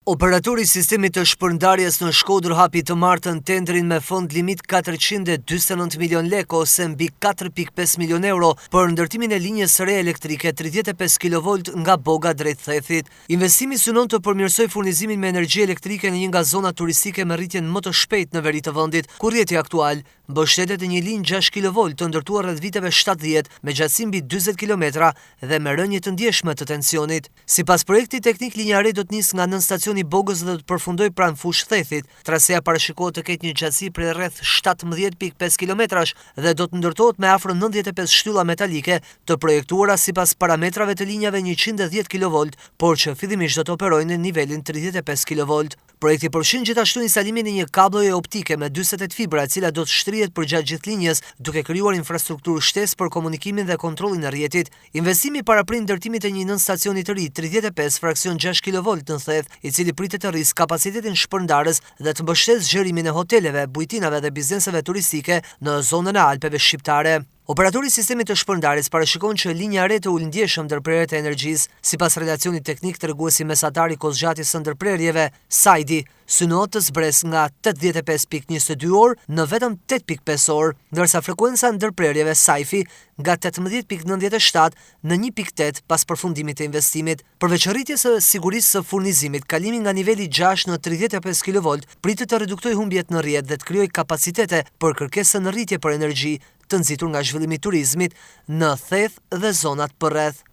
Operatori i sistemit të shpërndarjes në Shkodër hapi të martën tendrin me fond limit 449 milion lekë ose mbi 4,5 milion euro për ndërtimin e linjës së re elektrike 35 kV nga Boga drejt Thethit. Investimi synon të përmirësojë furnizimin me energji elektrike në një nga zonat turistike me rritjen më të shpejtë në veri të vendit. Kurrjeti aktual mbështetet në një linjë 6 kV të ndërtuar rreth viteve 70 me gjatësi mbi 40 km dhe me rënje të ndjeshme të tensionit. Sipas projektit teknik, linja e re do të nisë nga nën stacioni Bogës dhe të përfundoj pranë fushë Thethit. Traseja parashikohet të ketë një gjatësi prej rreth 17,5 kilometrash dhe do të ndërtohet me afër 95 shtylla metalike të projektuara sipas parametrave të linjave 110 kV, por që fillimisht do të operojnë në nivelin 35 kV. Projekti përfshin gjithashtu instalimin e një kabloje optike me 48 fibra, e cila do të shtrihet përgjatë gjithë linjës, duke krijuar infrastrukturë shtesë për komunikimin dhe kontrollin e rrjetit. Investimi paraprin ndërtimit të një nën stacioni të ri 35 fraksion 6 kV në Theth, i cili pritet të rrisë kapacitetin shpërndarës dhe të mbështesë zgjerimin e hoteleve, bujtinave dhe bizneseve turistike në zonën e Alpeve shqiptare. Operatori i sistemit të shpërndarjes parashikon që linja e re të ulëndjeshëm ndërprerjet e energjisë, sipas relacionit teknik treguesi mesatar i kozgjatjes së ndërprerjeve, Sajdi, synohet të zbresë nga 85,22 orë në vetëm 8,5 orë, ndërsa frekuenca e ndërprerjeve Sajfi nga 18,97 në 1,8 pas përfundimit të investimit. Përveç rritjes së sigurisë së furnizimit, kalimi nga niveli 6 në 35 kV pritet të reduktojë humbjet në rrjet dhe të krijojë kapacitete për kërkesën në rritje për energji, të nxitur nga zhvillimi i turizmit në Theth dhe zonat përreth.